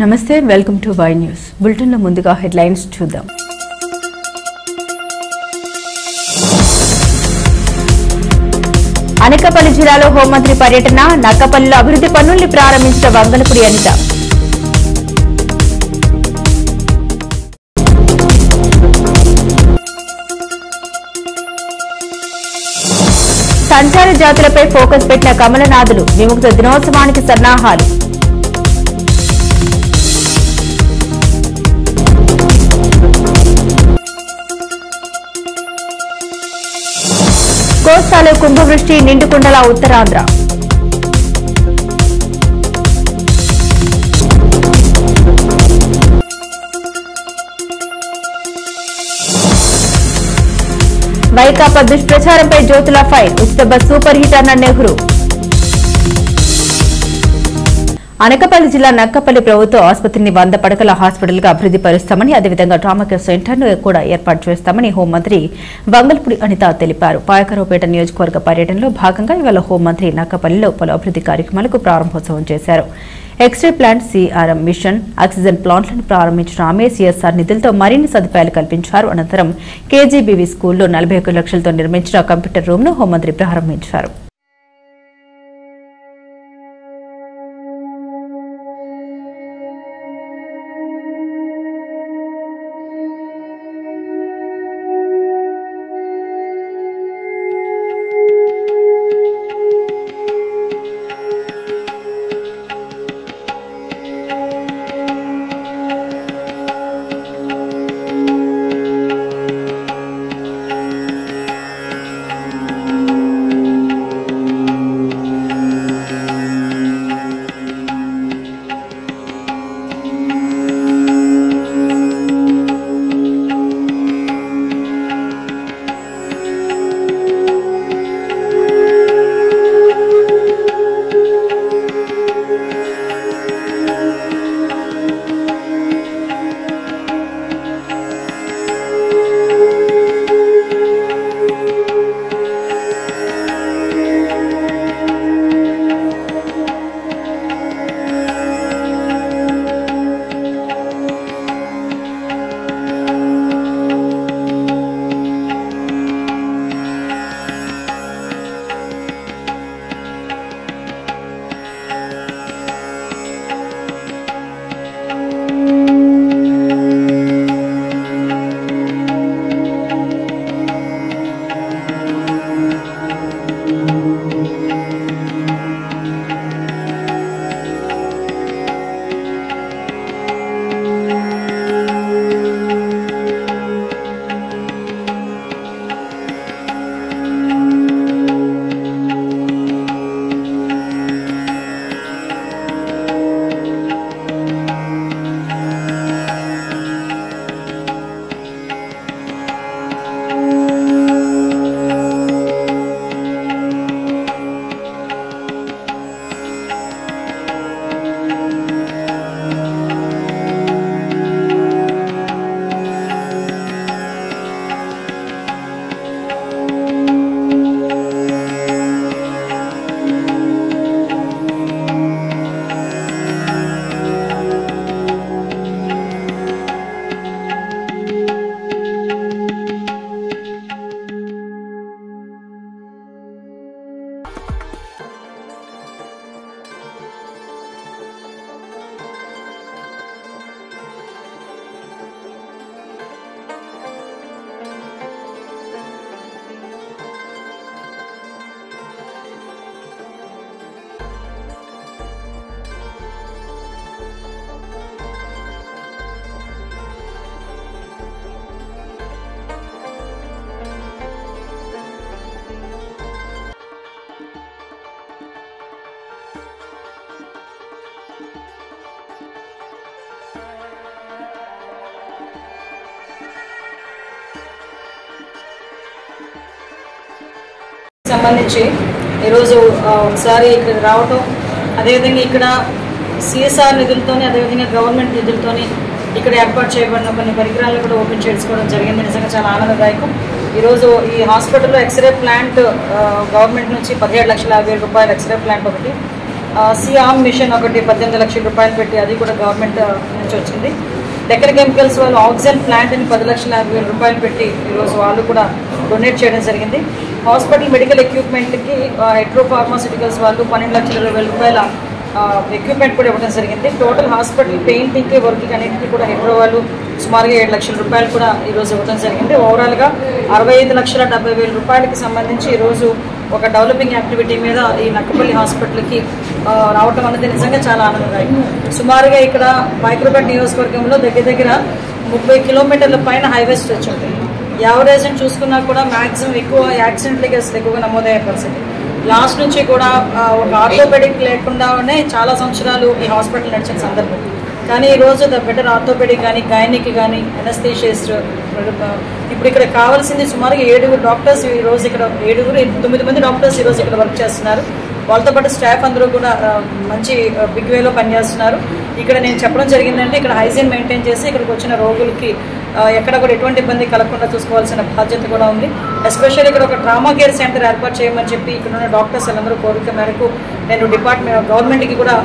నమస్తే welcome to Y news bulletin లో ముందుగా హెడ్లైన్స్ చూద్దాం. అనకాపల్లి జిల్లాలో హోంమంత్రి పర్యటన, నక్కపల్లిలో అభివృద్ధి పనుల్ని ప్రారంభించిన వంగలపూడి అనిత. సంచార జాతులపై ఫోకస్ పెట్టిన కమలనాథులు, విముక్త దినోత్సవానికి సన్నాహాలు. కోస్తాలో కుంభవృష్టి, నిండుకుండల ఉత్తరాంధ్ర. వైకాపా దుష్ప్రచారంపై జ్యోతుల ఫైర్, ఉచిత బస్ సూపర్ హిట్ అన్న నెహ్రూ. అనకాపల్లి జిల్లా నక్కపల్లి ప్రభుత్వ ఆసుపత్రిని 100 పడకల హాస్పిటల్ గా అభివృద్ధి పరుస్తామని, అదేవిధంగా ట్రామా కేర్ సెంటర్ ను కూడా ఏర్పాటు చేస్తామని హోంమంత్రి వంగలపూడి అనిత తెలిపారు. పాయకరావుపేట నియోజకవర్గ పర్యటనలో భాగంగా ఇవాళ హోంమంత్రి నక్కపల్లిలో పలు అభివృద్ధి కార్యక్రమాలకు ప్రారంభోత్సవం చేశారు. X-ray plant, CRM machine, oxygen ప్లాంట్లను ప్రారంభించిన ఆమె సిఎస్ఆర్ నిధులతో మరిన్ని సదుపాయాలు కల్పించారు. అనంతరం కేజీబీవీ స్కూల్లో 41 లక్షలతో నిర్మించిన కంప్యూటర్ రూమ్ ను హోంమంత్రి ప్రారంభించారు. సంబంధించి ఈరోజు ఒకసారి ఇక్కడ రావటం, అదేవిధంగా ఇక్కడ సిఎస్ఆర్ నిధులతోని, అదేవిధంగా గవర్నమెంట్ నిధులతోని ఇక్కడ ఏర్పాటు చేయబడిన కొన్ని పరికరాలను కూడా ఓపెన్ చేసుకోవడం జరిగింది. నిజంగా చాలా ఆనందదాయకం. ఈరోజు ఈ హాస్పిటల్లో ఎక్స్రే ప్లాంట్ గవర్నమెంట్ నుంచి 17,50,000 రూపాయల ఎక్స్రే ప్లాంట్ ఒకటి, సిఆమ్ మిషన్ ఒకటి 18 లక్షల రూపాయలు పెట్టి అది కూడా గవర్నమెంట్ నుంచి వచ్చింది. డెక్కన్ కెమికల్స్ వాళ్ళు ఆక్సిజన్ ప్లాంట్ని 10,50,000 రూపాయలు పెట్టి ఈరోజు వాళ్ళు కూడా డొనేట్ చేయడం జరిగింది. హాస్పిటల్ మెడికల్ ఎక్విప్మెంట్కి హెట్రో ఫార్మాస్యూటికల్స్ వాళ్ళు 12,20,000 రూపాయల ఎక్విప్మెంట్ కూడా ఇవ్వడం జరిగింది. టోటల్ హాస్పిటల్ పెయింటింగ్కి వర్క్కి అన్నింటికి కూడా హెట్రో వాళ్ళు సుమారుగా 7 లక్షల రూపాయలు కూడా ఈరోజు ఇవ్వడం జరిగింది. ఓవరాల్గా 65,70,000 రూపాయలకి సంబంధించి ఈరోజు ఒక డెవలపింగ్ యాక్టివిటీ మీద ఈ నక్కపల్లి హాస్పిటల్కి రావటం అనేది నిజంగా చాలా ఆనందదాయకం. సుమారుగా ఇక్కడ మైక్రోపేట్ నియోజకవర్గంలో దగ్గర 30 కిలోమీటర్ల పైన హైవే స్ట్రెచ్ ఉంటుంది. యావరేజ్ చూసుకున్నా కూడా మ్యాక్సిమం ఎక్కువ యాక్సిడెంట్ కేసులు ఎక్కువగా నమోదయ్యే పరిస్థితి. లాస్ట్ నుంచి కూడా ఒక ఆర్థోపెడిక్ లేకుండానే చాలా సంవత్సరాలు ఈ హాస్పిటల్ నడిచిన సందర్భం. కానీ ఈరోజు ద బెటర్ ఆర్థోపెడిక్ కానీ గైనిక్ కానీ ఎనస్థీషిస్ట్ ఇప్పుడు ఇక్కడ కావాల్సింది సుమారుగా 7 డాక్టర్స్ ఈరోజు ఇక్కడ 9 మంది డాక్టర్స్ ఈరోజు ఇక్కడ వర్క్ చేస్తున్నారు. వాళ్ళతో పాటు స్టాఫ్ అందరూ కూడా మంచి బిగ్ వేలో పనిచేస్తున్నారు. ఇక్కడ నేను చెప్పడం జరిగిందంటే ఇక్కడ హైజీన్ మెయింటైన్ చేసి ఇక్కడికి వచ్చిన రోగులకి ఎక్కడ కూడా ఎటువంటి ఇబ్బంది కలగకుండా చూసుకోవాల్సిన బాధ్యత కూడా ఉంది. ఎస్పెషల్లీ ఇక్కడ ఒక ట్రామా కేర్ సెంటర్ ఏర్పాటు చేయమని చెప్పి ఇక్కడ ఉన్న డాక్టర్స్ అందరూ కోరిక మేరకు నేను గవర్నమెంట్కి కూడా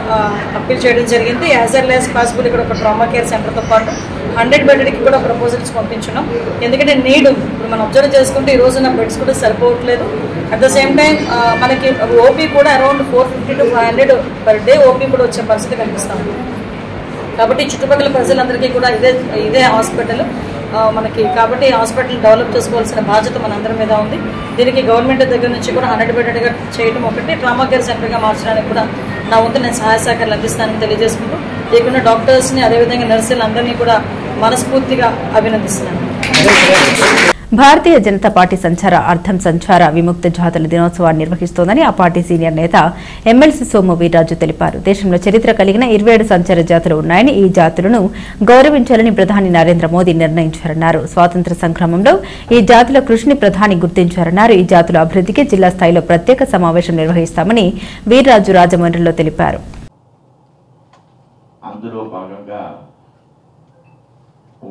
అప్పీల్ చేయడం జరిగింది. యాజ్ ఎల్ యాజ్ పాసిబుల్ ఇక్కడ ఒక ట్రామా కేర్ సెంటర్తో పాటు 100 బెడ్కి కూడా ప్రపోజల్స్ పంపించున్నాం. ఎందుకంటే ఇప్పుడు మనం అబ్జర్వ్ చేసుకుంటే ఈ రోజున బెడ్స్ కూడా సరిపోవట్లేదు. అట్ ద సేమ్ టైం మనకి ఓపీ కూడా around 450 to 500 per day OP కూడా వచ్చే పరిస్థితి కనిపిస్తాం. కాబట్టి చుట్టుపక్కల ప్రజలందరికీ కూడా ఇదే హాస్పిటల్ మనకి. కాబట్టి హాస్పిటల్ డెవలప్ చేసుకోవాల్సిన బాధ్యత మనందరి మీద ఉంది. దీనికి గవర్నమెంట్ దగ్గర నుంచి కూడా 100 బెడ్గా చేయడం ఒకటి, ట్రామా కేర్ సెంటర్గా మార్చడానికి కూడా నా వంతు నేను సహాయ సహకారాలు అందిస్తానని తెలియజేసుకుంటూ ఇక్కడ డాక్టర్స్ని అదేవిధంగా నర్సులందరినీ కూడా మనస్ఫూర్తిగా అభినందిస్తున్నాను. భారతీయ జనతా పార్టీ అర్థం సంచార విముక్త జాతుల దినోత్సవాన్ని నిర్వహిస్తోందని ఆ పార్టీ సీనియర్ నేత ఎమ్మెల్సీ సోము వీర్రాజు తెలిపారు. దేశంలో చరిత్ర కలిగిన 27 సంచార జాతులు ఉన్నాయని, ఈ జాతులను గౌరవించాలని ప్రధాని నరేంద్ర మోదీ నిర్ణయించారన్నారు. స్వాతంత్ర్య సంగ్రామంలో ఈ జాతుల కృషిని ప్రధాని గుర్తించారన్నారు. ఈ జాతుల అభివృద్ధికి జిల్లా స్థాయిలో ప్రత్యేక సమావేశం నిర్వహిస్తామని వీర్రాజు రాజమండ్రిలో తెలిపారు. అందులో భాగంగా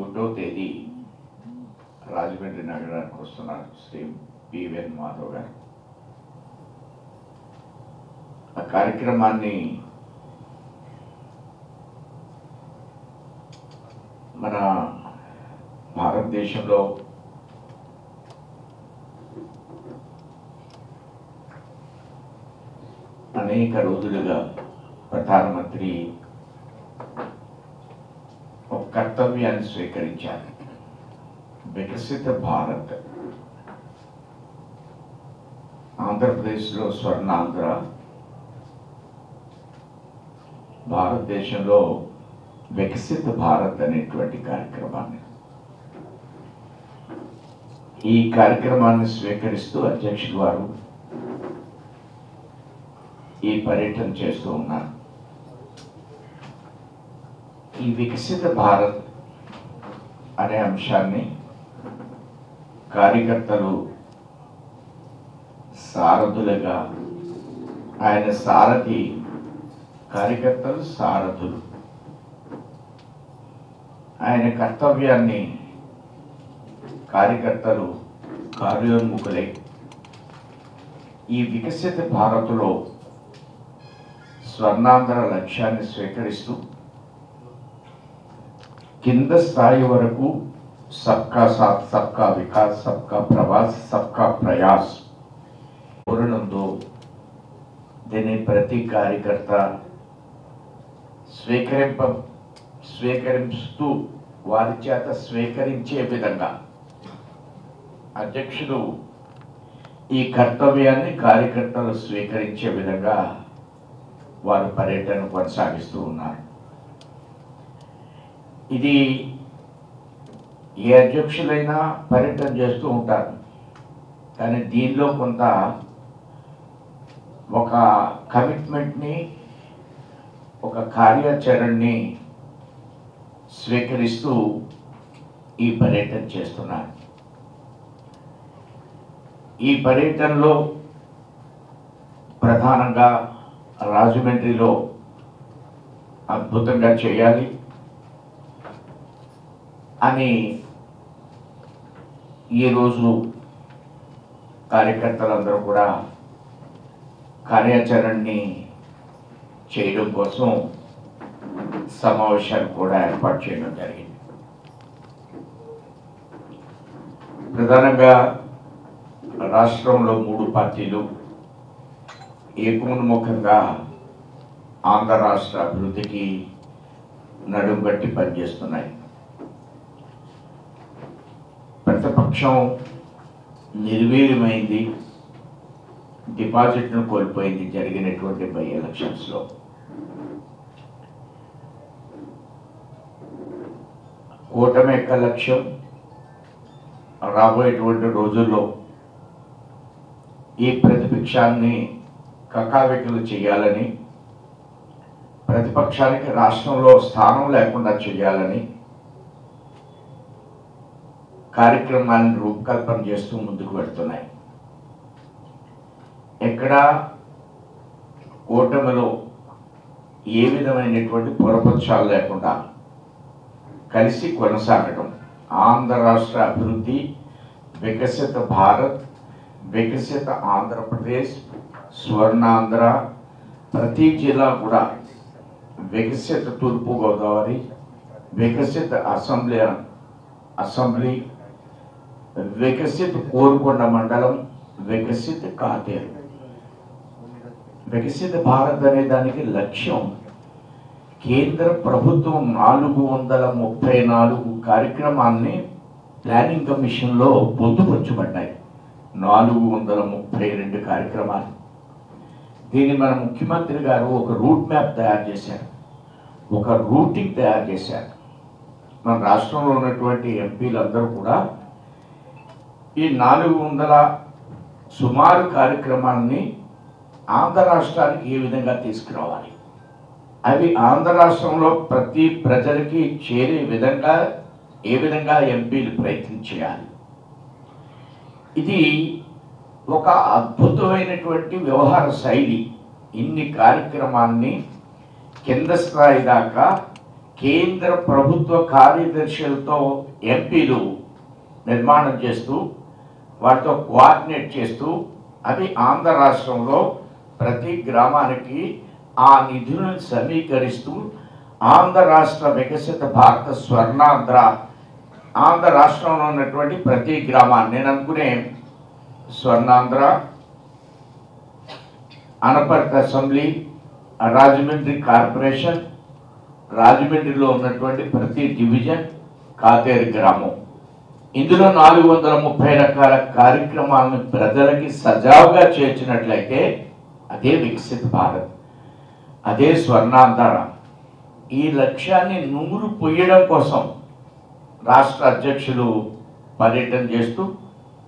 1వ తేదీ రాజమండ్రి నగరానికి వస్తున్నారు శ్రీ పివిఎన్ మాధవ్ గారు. ఆ కార్యక్రమాన్ని మన భారతదేశంలో అనేక రోజులుగా ప్రధానమంత్రి ఒక కర్తవ్యాన్ని స్వీకరించారు. వికసిత భారత్. ఆంధ్రప్రదేశ్లో స్వర్ణాంధ్ర, భారతదేశంలో వికసిత భారత్ అనేటువంటి కార్యక్రమాన్ని ఈ కార్యక్రమాన్ని స్వీకరిస్తూ అధ్యక్షుడు వారు ఈ పర్యటన చేస్తూ ఉన్నారు. ఈ వికసిత భారత్ అనే అంశాన్ని కార్యకర్తలు సారథులుగా, ఆయన సారథి, కార్యకర్తలు సారథులు, ఆయన కర్తవ్యాన్ని కార్యకర్తలు కార్యోన్ముఖులై ఈ వికసిత భారత్లో స్వర్ణాంధ్ర లక్ష్యాన్ని స్వీకరిస్తూ కింద స్థాయి వరకు సబ్కా సాత్, సబ్కా వికాస్, సబ్కా ప్రవాస్, సబ్కా ప్రయాస్ పూర్ణంతో దీన్ని ప్రతి కార్యకర్త స్వీకరిస్తూ వారి చేత స్వీకరించే విధంగా అధ్యక్షుడు ఈ కర్తవ్యాన్ని కార్యకర్తలు స్వీకరించే విధంగా వారు పర్యటన కొనసాగిస్తూ ఉన్నారు. ఇది ఏ అధ్యక్షులైనా పర్యటన చేస్తూ ఉంటారు. కానీ దీనిలో కొంత ఒక కమిట్మెంట్ని, ఒక కార్యాచరణని స్వీకరిస్తూ ఈ పర్యటన చేస్తున్నారు. ఈ పర్యటనలో ప్రధానంగా రాజమండ్రిలో అద్భుతంగా చేయాలి అని ఈరోజు కార్యకర్తలందరూ కూడా కార్యాచరణని చేయడం కోసం సమావేశాలు కూడా ఏర్పాటు చేయడం జరిగింది. ప్రధానంగా రాష్ట్రంలో 3 పార్టీలు ఏకోన్ముఖంగా ఆంధ్ర రాష్ట్ర అభివృద్ధికి నడుం కట్టి పనిచేస్తున్నాయి. ప్రతిపక్షం నిర్వీర్యమైంది, డిపాజిట్ను కోల్పోయింది జరిగినటువంటి బై ఎలక్షన్స్లో. కూటమి యొక్క లక్ష్యం రాబోయేటువంటి రోజుల్లో ఈ ప్రతిపక్షాన్ని కకావికలు చేయాలని, ప్రతిపక్షానికి రాష్ట్రంలో స్థానం లేకుండా చేయాలని కార్యక్రమాన్ని రూపకల్పన చేస్తూ ముందుకు వెళ్తున్నాయి. ఎక్కడ కూటమిలో ఏ విధమైనటువంటి పొరపక్షాలు లేకుండా కలిసి కొనసాగడం, ఆంధ్ర రాష్ట్ర అభివృద్ధి, వికసిత భారత్, వికసిత ఆంధ్రప్రదేశ్, స్వర్ణాంధ్ర, ప్రతి జిల్లా కూడా వికసిత తూర్పుగోదావరి, వికసిత అసెంబ్లీ, వికసిత కోరుకొండ మండలం, వికసిత కాతేరు, వికసిత భారత్ అనే దానికి లక్ష్యం కేంద్ర ప్రభుత్వం 434 కార్యక్రమాన్ని ప్లానింగ్ కమిషన్లో పొందుపరచబడ్డాయి. 432 కార్యక్రమాలు. దీన్ని మన ముఖ్యమంత్రి గారు ఒక రూట్ మ్యాప్ తయారు చేశారు, ఒక రూటింగ్ తయారు చేశారు. మన రాష్ట్రంలో ఉన్నటువంటి ఎంపీలందరూ కూడా ఈ 400 సుమారు కార్యక్రమాన్ని ఆంధ్ర రాష్ట్రానికి ఏ విధంగా తీసుకురావాలి, అవి ఆంధ్ర రాష్ట్రంలో ప్రతి ప్రజలకి చేరే విధంగా ఏ విధంగా ఎంపీలు ప్రయత్నం చేయాలి. ఇది ఒక అద్భుతమైనటువంటి వ్యవహార శైలి. ఇన్ని కార్యక్రమాన్ని కింద స్థాయి దాకా కేంద్ర ప్రభుత్వ కార్యదర్శులతో ఎంపీలు నిర్మాణం చేస్తూ వాటితో కోఆర్డినేట్ చేస్తూ అవి ఆంధ్ర రాష్ట్రంలో ప్రతి గ్రామానికి ఆ నిధులను సమీకరిస్తూ ఆంధ్ర రాష్ట్ర వికసిత భారత స్వర్ణాంధ్ర, ఆంధ్ర రాష్ట్రంలో ఉన్నటువంటి ప్రతి గ్రామాన్ని, నేను అనుకునే స్వర్ణాంధ్ర, అనపర్తి అసెంబ్లీ, రాజమండ్రి కార్పొరేషన్, రాజమండ్రిలో ఉన్నటువంటి ప్రతి డివిజన్, కాతేరు గ్రామం, ఇందులో 430 రకాల కార్యక్రమాలను ప్రజలకి సజావుగా చేర్చినట్లయితే అదే వికసిత భారత్, అదే స్వర్ణాంధ్ర. ఈ లక్ష్యాన్ని నూరు పొయ్యడం కోసం రాష్ట్ర అధ్యక్షులు పర్యటన చేస్తూ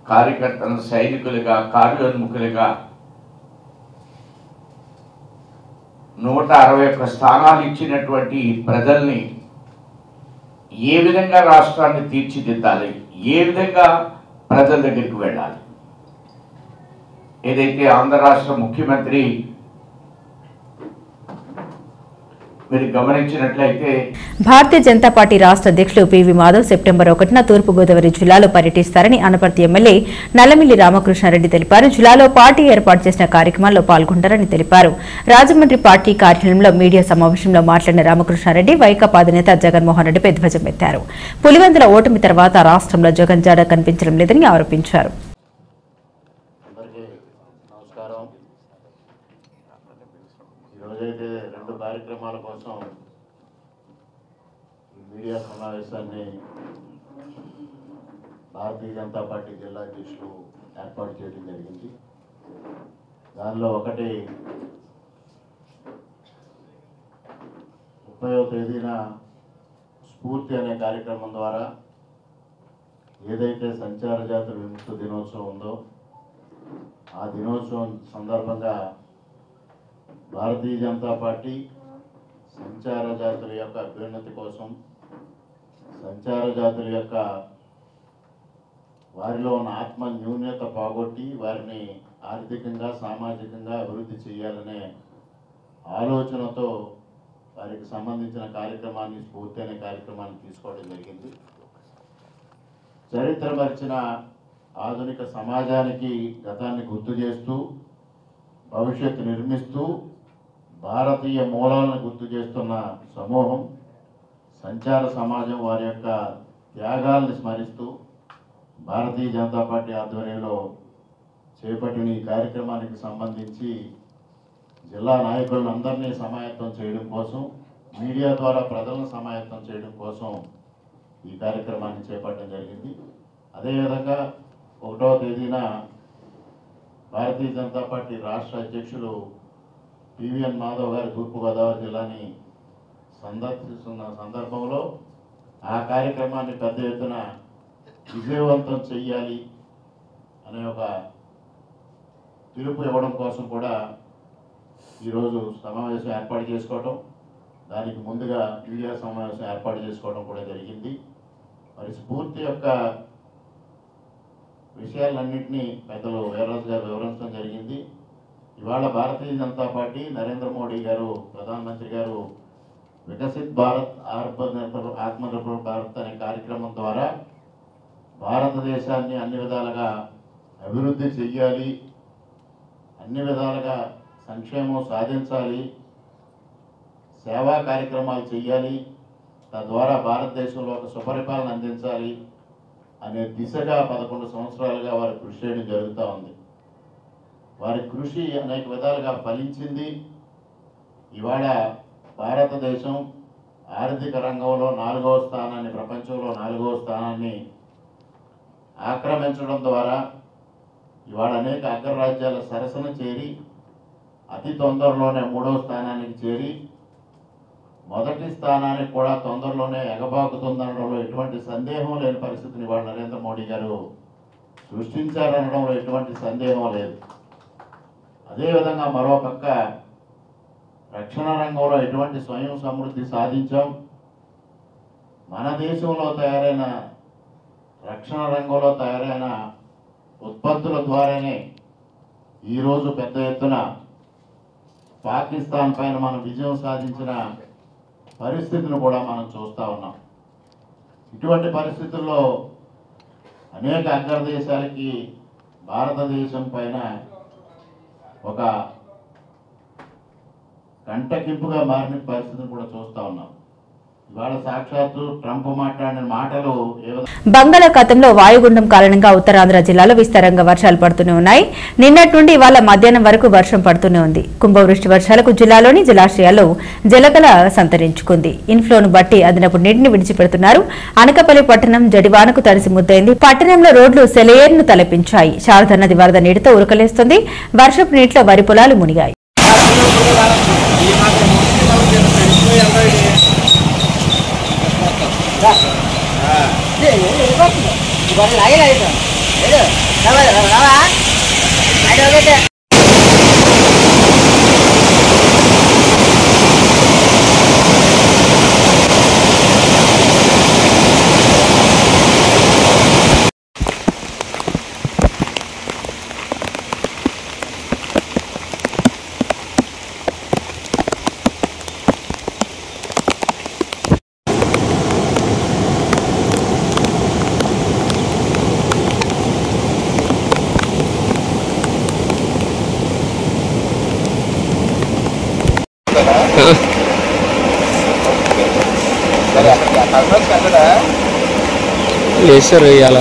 కార్యకర్తలను సైనికులుగా, కార్యోన్ముఖులుగా 161 స్థానాలు ఇచ్చినటువంటి ప్రజల్ని ఏ విధంగా రాష్ట్రాన్ని తీర్చిదిద్దాలి, ఏ విధంగా ప్రజల దగ్గరికి వెళ్ళాలి, ఏదైతే ఆంధ్ర రాష్ట్ర ముఖ్యమంత్రి మీరు గమనించినట్లయితే భారతీయ జనతా పార్టీ రాష్ట్ర అధ్యక్షులు పివి మాధవ్ సెప్టెంబర్ 1న తూర్పుగోదావరి జిల్లాలో పర్యటిస్తారని అనపర్తి ఎమ్మెల్యే నల్లమిల్లి రామకృష్ణారెడ్డి తెలిపారు. జిల్లాలో పార్టీ ఏర్పాటు చేసిన కార్యక్రమాల్లో పాల్గొంటారని తెలిపారు. రాజమండ్రి పార్టీ కార్యాలయంలో మీడియా సమావేశంలో మాట్లాడిన రామకృష్ణారెడ్డి వైకాపా అధినేత జగన్మోహన్ రెడ్డిపై ధ్వజమెత్తారు. పులివెందుల ఓటమి తర్వాత రాష్ట్రంలో జగన్ జాడ కనిపించడం లేదని ఆరోపించారు. ఈరోజైతే 2 కార్యక్రమాల కోసం మీడియా సమావేశాన్ని భారతీయ జనతా పార్టీ జిల్లా అధ్యక్షులు ఏర్పాటు చేయడం జరిగింది. దానిలో ఒకటి 30వ తేదీన స్ఫూర్తి అనే కార్యక్రమం ద్వారా ఏదైతే సంచార జాతుల విముక్త దినోత్సవం ఉందో ఆ దినోత్సవం సందర్భంగా భారతీయ జనతా పార్టీ సంచార జాతుల యొక్క అభ్యున్నతి కోసం, సంచార జాతుల యొక్క వారిలో ఉన్న ఆత్మ న్యూన్యత పోగొట్టి వారిని ఆర్థికంగా, సామాజికంగా అభివృద్ధి చేయాలనే ఆలోచనతో వారికి సంబంధించిన కార్యక్రమాన్ని, స్ఫూర్తి అనే కార్యక్రమాన్ని తీసుకోవడం జరిగింది. చరిత్ర మరిచిన ఆధునిక సమాజానికి గతాన్ని గుర్తు చేస్తూ, భవిష్యత్తు నిర్మిస్తూ భారతీయ మూలాలను గుర్తు చేస్తున్న సమూహం, సంచార సమాజం వారి యొక్క త్యాగాల్ని స్మరిస్తూ భారతీయ జనతా పార్టీ ఆధ్వర్యంలో చేపట్టిన ఈ కార్యక్రమానికి సంబంధించి జిల్లా నాయకులందరినీ సమాయత్తం చేయడం కోసం, మీడియా ద్వారా ప్రజలను సమాయత్తం చేయడం కోసం ఈ కార్యక్రమాన్ని చేపట్టడం జరిగింది. అదేవిధంగా 1వ తేదీన భారతీయ జనతా పార్టీ రాష్ట్ర అధ్యక్షులు పివిఎన్ మాధవ్ గారు తూర్పుగోదావరి జిల్లాని సందర్శిస్తున్న సందర్భంలో ఆ కార్యక్రమాన్ని పెద్ద ఎత్తున విజయవంతం చెయ్యాలి అనే ఒక పిలుపు ఇవ్వడం కోసం కూడా ఈరోజు సమావేశం ఏర్పాటు చేసుకోవడం, దానికి ముందుగా మీడియా సమావేశం ఏర్పాటు చేసుకోవడం కూడా జరిగింది. మరి స్ఫూర్తి యొక్క విషయాలన్నింటినీ పెద్దలు వీర్రాజు గారు వివరించడం జరిగింది. ఇవాళ భారతీయ జనతా పార్టీ నరేంద్ర మోడీ గారు ప్రధానమంత్రి గారు వికసిత్ భారత్ ఆత్మనిర్భర్ భారత్ అనే కార్యక్రమం ద్వారా భారతదేశాన్ని అన్ని విధాలుగా అభివృద్ధి చెయ్యాలి, అన్ని విధాలుగా సంక్షేమం సాధించాలి, సేవా కార్యక్రమాలు చేయాలి, తద్వారా భారతదేశంలో ఒక సుపరిపాలన అందించాలి అనే దిశగా 11 సంవత్సరాలుగా వారు కృషి చేయడం జరుగుతూ ఉంది. వారి కృషి అనేక విధాలుగా ఫలించింది. ఇవాళ భారతదేశం ఆర్థిక రంగంలో 4వ స్థానాన్ని, ప్రపంచంలో 4వ స్థానాన్ని ఆక్రమించడం ద్వారా ఇవాళ అనేక అగ్రరాజ్యాల సరసన చేరి అతి తొందరలోనే 3వ స్థానానికి చేరి మొదటి స్థానానికి కూడా తొందరలోనే ఎగబాకుతుందనడంలో ఎటువంటి సందేహం లేని పరిస్థితిని ఇవాళ నరేంద్ర మోడీ గారు సృష్టించారనడంలో ఎటువంటి సందేహం లేదు. అదేవిధంగా మరోపక్క రక్షణ రంగంలో ఎటువంటి స్వయం సమృద్ధి సాధించాం. మన దేశంలో తయారైన రక్షణ రంగంలో తయారైన ఉత్పత్తుల ద్వారానే ఈరోజు పెద్ద ఎత్తున పాకిస్తాన్ పైన మనం విజయం సాధించిన పరిస్థితిని కూడా మనం చూస్తూ ఉన్నాం. ఇటువంటి పరిస్థితుల్లో అనేక అగ్రదేశాలకి భారతదేశం పైన ఒక కంటకింపుగా మారిన పరిస్థితిని కూడా చూస్తూ ఉన్నాం. ఇవాళ సాక్షాత్తు ట్రంప్ మాట్లాడిన మాటలు బంగాళాఖాతంలో వాయుగుండం కారణంగా ఉత్తరాంధ్ర జిల్లాలో విస్తారంగా వర్షాలు పడుతూనే ఉన్నాయి. నిన్నటి నుండి ఇవాళ మధ్యాహ్నం వరకు వర్షం పడుతూనే ఉంది. కుంభవృష్టి వర్షాలకు జిల్లాలోని జలాశయాల్లో జలకళ సంతరించుకుంది. ఇన్ఫ్లోను బట్టి అదనపు నీటిని విడిచిపెడుతున్నారు. అనకాపల్లి పట్టణం జడివానకు తడిసి ముద్దైంది. పట్టణంలో రోడ్లు సెలయేరును తలపించాయి. శారదా నది వరద నీటితో ఉరకలేస్తుంది. వర్షపు నీటిలో వరి పొలాలు మునిగాయి. లేదు సార్ ఇవాళ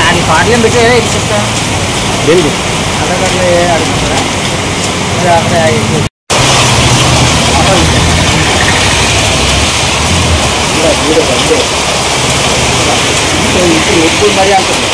అది పాటలు పెట్టి ఇది చెప్తా దేనికి అక్కడ అడుగుతారా ఎక్కువ మరి అంటుంది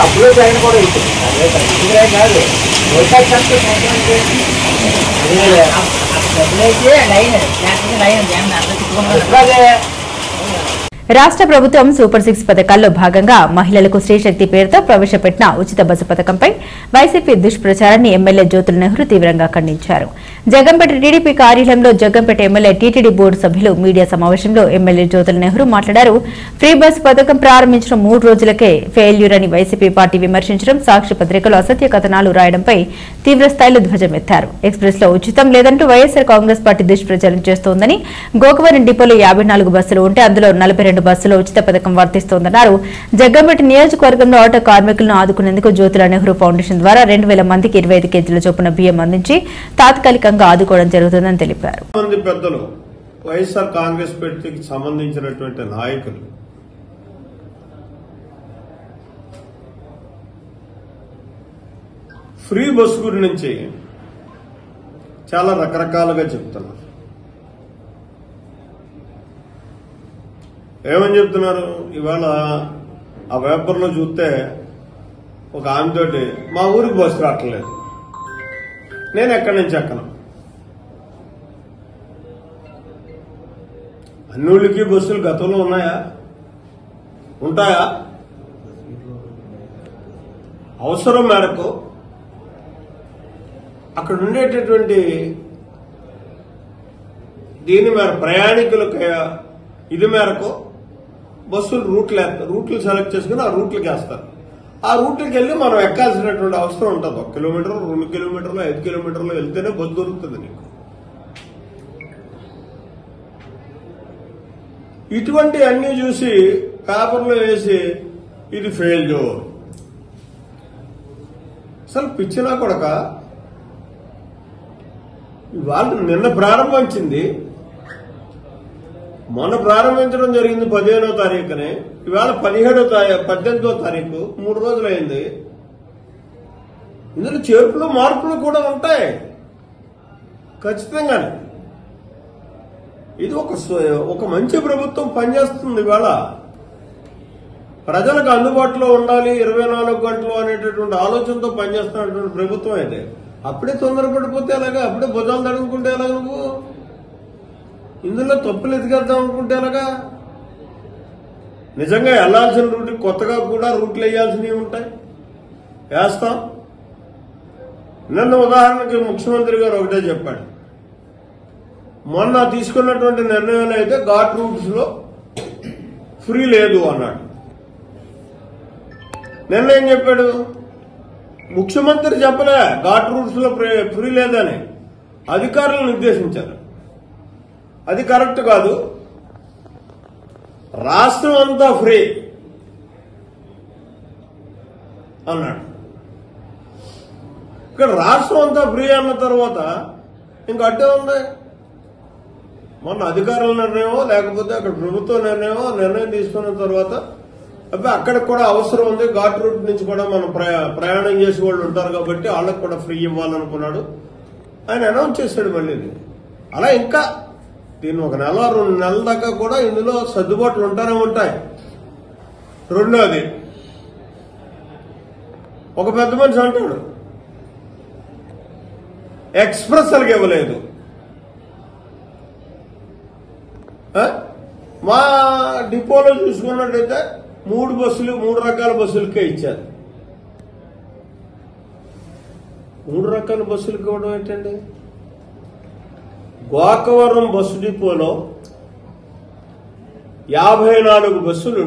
అప్పుడే ట్రైన్ కూడా ఇస్తుంది కాదు రాష్ట్ర ప్రభుత్వం సూపర్ 6 పథకాల్లో భాగంగా మహిళలకు స్త్రీశక్తి పేరుతో ప్రవేశపెట్టిన ఉచిత బస్సు పథకంపై వైసీపీ దుష్ప్రచారాన్ని ఎమ్మెల్యే జ్యోతుల నెహ్రూ తీవ్రంగా ఖండించారు. జగంపేట టీడీపీ కార్యాలయంలో జగంపేట ఎమ్మెల్యే టీటీడీ బోర్డు సభ్యులు మీడియా సమావేశంలో ఎమ్మెల్యే జ్యోతుల నెహ్రూ మాట్లాడారు. ఫ్రీ బస్సు పథకం ప్రారంభించిన 3 రోజులకే ఫెయిల్యూర్ అని వైసీపీ పార్టీ విమర్శించడం, సాక్షి పత్రికలో అసత్య కథనాలు రాయడంపై తీవ్రస్థాయిలో ధ్వజమెత్తారు. ఎక్స్ప్రెస్ లో ఉచితం లేదంటూ వైఎస్సార్ కాంగ్రెస్ పార్టీ దుష్ప్రచారం చేస్తోందని, గోకవరం డిపోలో 54 బస్సులు ఉంటే అందులో 42 బస్సులో ఉచిత పథకం వర్తిస్తోందన్నారు. జగ్గంపేట నియోజకవర్గంలో ఆటో కార్మికులను ఆదుకునేందుకు జ్యోతుల నెహ్రూ ఫౌండేషన్ ద్వారా 2000 మందికి 25 కేజీల చొప్పున బియ్యం అందించి తాత్కాలికంగా ఆదుకోవడం జరుగుతుందని తెలిపారు. పెద్దలు వైఎస్ఆర్ కాంగ్రెస్ పార్టీకి సంబంధించినటువంటి నాయకులు ఫ్రీ బస్సు గురించి చాలా రకరకాలుగా చెప్తున్నారు. ఏమని చెప్తున్నారు? ఇవాళ ఆ పేపర్లో చూస్తే ఒక ఆమెతోటి మా ఊరికి బస్సు రావట్లేదు, నేను ఎక్కడి నుంచి ఎక్కను. అన్ని ఊళ్ళకి బస్సులు గతంలో ఉన్నాయా? ఉంటాయా? అవసరం మేరకు అక్కడ ఉండేటటువంటి దీని మేర ప్రయాణికులకు ఇది మేరకు బస్సులు రూట్లు సెలెక్ట్ చేసుకుని ఆ రూట్లకి వేస్తారు. ఆ రూట్లకి వెళ్ళి మనం ఎక్కాల్సినటువంటి అవసరం ఉంటుంది. 1 కిలోమీటర్, 2 కిలోమీటర్లు, 5 కిలోమీటర్లు వెళ్తేనే బస్సు దొరుకుతుంది నీకు. ఇటువంటి అన్ని చూసి పేపర్లో వేసి ఇది ఫెయిల్యూర్. అసలు పిచ్చినా కొడక. ఇవాళ నిన్న ప్రారంభించింది, మొన్న ప్రారంభించడం జరిగింది 15వ తారీఖునే. ఇవాళ 18వ తారీఖు, 3 రోజులైంది. ఇందులో చేర్పులు మార్పులు కూడా ఉంటాయి ఖచ్చితంగానే. ఇది ఒక మంచి ప్రభుత్వం పనిచేస్తుంది. ఇవాళ ప్రజలకు అందుబాటులో ఉండాలి 24 గంటలు అనేటటువంటి ఆలోచనతో పనిచేస్తున్నటువంటి ప్రభుత్వం అయితే అప్పుడే తొందరపడిపోతే ఎలాగా? అప్పుడే భుజాలు తడుముకుంటే ఎలాగా? నువ్వు ఇందులో తప్పులు ఎదిగేద్దాం అనుకుంటే ఎలాగా? నిజంగా వెళ్లాల్సిన రూట్ కొత్తగా కూడా రూట్లు వేయాల్సినవి ఉంటాయి, వేస్తాం. నిన్న ఉదాహరణకి ముఖ్యమంత్రి గారు ఒకటే చెప్పాడు. మొన్న తీసుకున్నటువంటి నిర్ణయాలు అయితే ఘాట్ రూట్స్ లో ఫ్రీ లేదు అన్నాడు. నిన్న ఏం చెప్పాడు? ముఖ్యమంత్రి చెప్పలే ఘాట్ రూట్స్ లో ఫ్రీ లేదని, అధికారులను నిర్దేశించారు. అది కరెక్ట్ కాదు. రాష్ట్రం అంతా ఫ్రీ అన్నాడు. ఇక్కడ రాష్ట్రం అంతా ఫ్రీ అన్న తర్వాత ఇంకా అడ్డే ఉంది. మొన్న అధికారుల నిర్ణయమో లేకపోతే అక్కడ ప్రభుత్వ నిర్ణయం తీసుకున్న తర్వాత అబ్బాయి అక్కడికి కూడా అవసరం ఉంది, ఘాట్ రూట్ నుంచి కూడా మనం ప్రయాణం చేసే వాళ్ళు ఉంటారు కాబట్టి వాళ్ళకి కూడా ఫ్రీ ఇవ్వాలనుకున్నాడు. ఆయన అనౌన్స్ చేశాడు మళ్ళీ. అలా ఇంకా దీన్ని 1 నెల 2 నెలల దాకా కూడా ఇందులో సర్దుబాట్లు ఉంటానే ఉంటాయి. రెండోది, ఒక పెద్ద మనిషి అంటాడు ఎక్స్ప్రెస్ అలాగే ఇవ్వలేదు. మా డిపోలో చూసుకున్నట్టయితే 3 రకాల బస్సులకే ఇచ్చారు. 3 రకాల బస్సులకు ఇవ్వడం ఏంటండి? గోకవరం బస్సు డిపోలో 54 బస్సులు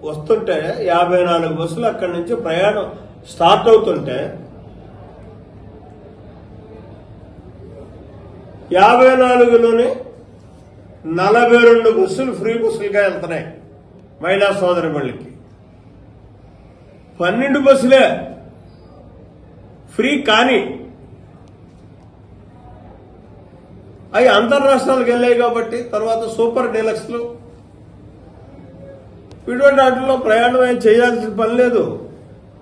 వస్తుంటే 54 బస్సులు అక్కడి నుంచి ప్రయాణం స్టార్ట్ అవుతుంటే 54లోనే 42 బస్సులు ఫ్రీ బస్సులుగా వెళ్తున్నాయి మహిళా సోదరిమణులకి. 12 బస్సులే ఫ్రీ కానీ అవి అంతర్రాష్ట్రాలకు వెళ్ళాయి కాబట్టి తర్వాత సూపర్ డీలక్స్లు ఇటువంటి వాటిలో ప్రయాణం ఏం చేయాల్సిన పని లేదు.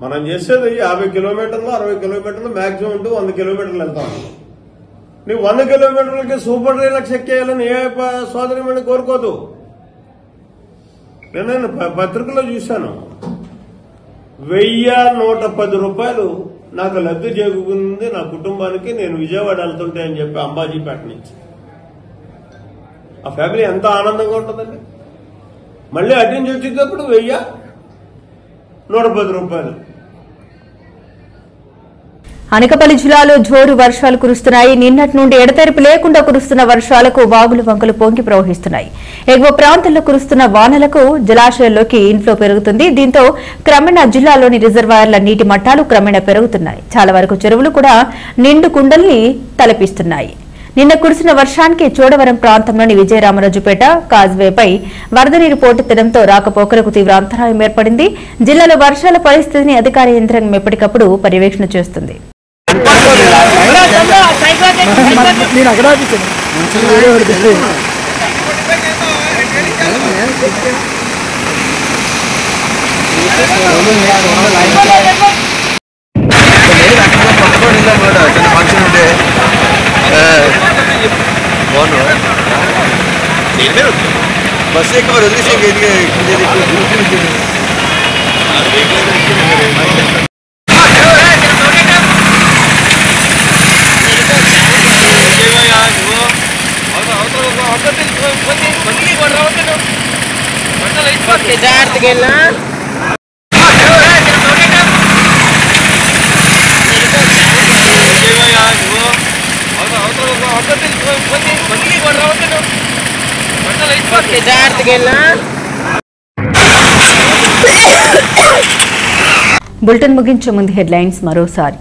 మనం చేసేది 50 కిలోమీటర్లు 60 కిలోమీటర్లు మ్యాక్సిమం 100 కిలోమీటర్లు వెళ్తాం. నువ్వు 100 కిలోమీటర్లకి సూపర్ డీలక్స్ ఎక్కేయాలని ఏ సోదరిమణి కోరుకోదు. నేను పత్రికలో చూశాను, 1110 రూపాయలు నాకు లబ్ధి చేకూరింది నా కుటుంబానికి, నేను విజయవాడ వెళ్తుంటే అని చెప్పి అంబాజీపేట నుంచి. ఆ ఫ్యామిలీ ఎంత ఆనందంగా ఉంటుందండి. మళ్ళీ అటు నుంచి వచ్చేటప్పుడు 1110 రూపాయలు. అనకాపల్లి జిల్లాలో జోరు వర్షాలు కురుస్తున్నాయి. నిన్నటి నుండి ఎడతెరిపి లేకుండా కురుస్తున్న వర్షాలకు వాగులు వంకలు పొంగి ప్రవహిస్తున్నాయి. ఎగువ ప్రాంతాల్లో కురుస్తున్న వానలకు జలాశయాల్లోకి ఇన్ఫ్లో పెరుగుతుంది. దీంతో క్రమేణా జిల్లాలోని రిజర్వాయర్ల నీటి మట్టాలు క్రమేణా పెరుగుతున్నాయి. చాలా వరకు చెరువులు కూడా నిండు కుండల్ని తలపిస్తున్నాయి. నిన్న కురిసిన వర్షానికి చోడవరం ప్రాంతంలోని విజయరామరాజుపేట కాజ్వేపై వరద నీరు పోటెత్తడంతో రాకపోకలకు తీవ్ర అంతరాయం ఏర్పడింది. జిల్లాలో వర్షాల పరిస్థితిని అధికార యంత్రాంగం ఎప్పటికప్పుడు పర్యవేక్షణ చేస్తుంది. बस एक बार जल्दी से బులెటిన్ ముగించే ముందు హెడ్లైన్స్ మరోసారి.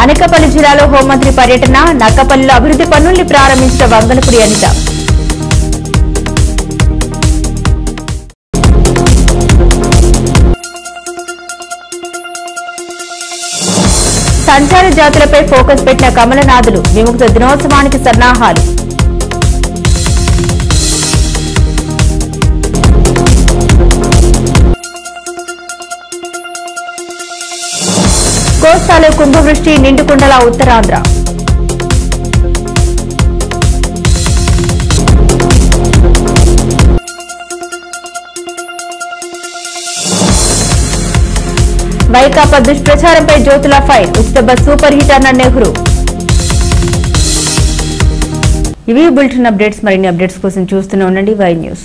అనకాపల్లి జిల్లాలో హోంమంత్రి పర్యటన, నక్కపల్లిలో అభివృద్ధి పనుల్ని ప్రారంభించిన వంగలపూడి అనిత. సంచార జాతులపై ఫోకస్ పెట్టిన కమలనాథులు, విముక్త దినోత్సవానికి సన్నాహాలు. కోస్తాలో కుంభవృష్టి, నిండుకుండల ఉత్తరాంధ్ర. వైకాపా దుష్ప్రచారంపై జ్యోతుల ఫైర్, ఉచిత బస్ సూపర్ హిట్ అన్న నెహ్రూ. ఇవి బులెటిన్ అప్డేట్స్. మరిన్ని అప్డేట్స్ కోసం చూస్తూనే ఉండండి వై న్యూస్.